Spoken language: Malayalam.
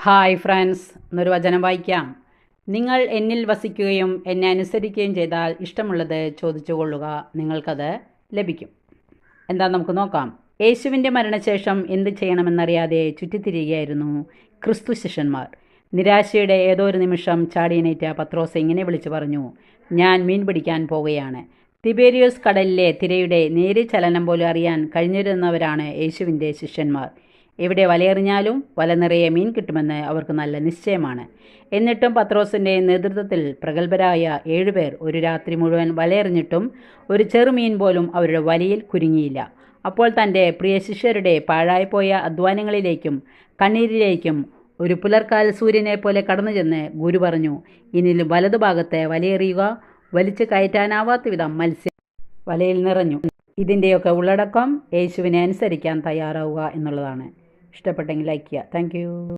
ഹായ് ഫ്രണ്ട്സ്, എന്നൊരു വചനം വായിക്കാം. നിങ്ങൾ എന്നിൽ വസിക്കുകയും എന്നെ അനുസരിക്കുകയും ചെയ്താൽ ഇഷ്ടമുള്ളത് ചോദിച്ചു കൊള്ളുക, നിങ്ങൾക്കത് ലഭിക്കും. എന്താ നമുക്ക് നോക്കാം. യേശുവിൻ്റെ മരണശേഷം എന്ത് ചെയ്യണമെന്നറിയാതെ ചുറ്റിത്തിരികയായിരുന്നു ക്രിസ്തു ശിഷ്യന്മാർ. നിരാശയുടെ ഏതോ ഒരു നിമിഷം ചാടിയണേറ്റ പത്രോസ് ഇങ്ങനെ വിളിച്ചു പറഞ്ഞു, ഞാൻ മീൻ പിടിക്കാൻ പോവുകയാണ്. തിബേരിയോസ് കടലിലെ തിരയുടെ നേരിയ ചലനം പോലും അറിയാൻ കഴിഞ്ഞിരുന്നവരാണ് യേശുവിൻ്റെ ശിഷ്യന്മാർ. എവിടെ വലയെറിഞ്ഞാലും വല നിറയെ മീൻ കിട്ടുമെന്ന് അവർക്ക് നല്ല നിശ്ചയമാണ്. എന്നിട്ടും പത്രോസിൻ്റെ നേതൃത്വത്തിൽ പ്രഗത്ഭരായ 7 പേർ ഒരു രാത്രി മുഴുവൻ വലയെറിഞ്ഞിട്ടും ഒരു ചെറുമീൻ പോലും അവരുടെ വലയിൽ കുരുങ്ങിയില്ല. അപ്പോൾ തൻ്റെ പ്രിയ ശിഷ്യരുടെ പാഴായിപ്പോയ അധ്വാനങ്ങളിലേക്കും കണ്ണീരിലേക്കും ഒരു പുലർക്കാല സൂര്യനെ പോലെ കടന്നു ചെന്ന് ഗുരു പറഞ്ഞു, ഇനി വലതുഭാഗത്തെ വലയെറിയുക. വലിച്ചു കയറ്റാനാവാത്ത വിധം മത്സ്യം വലയിൽ നിറഞ്ഞു. ഇതിൻ്റെയൊക്കെ ഉള്ളടക്കം യേശുവിനെ അനുസരിക്കാൻ തയ്യാറാവുക എന്നുള്ളതാണ്. ഇഷ്ടപ്പെട്ടെങ്കിൽ ലൈക്ക് ചെയ്യുക. താങ്ക്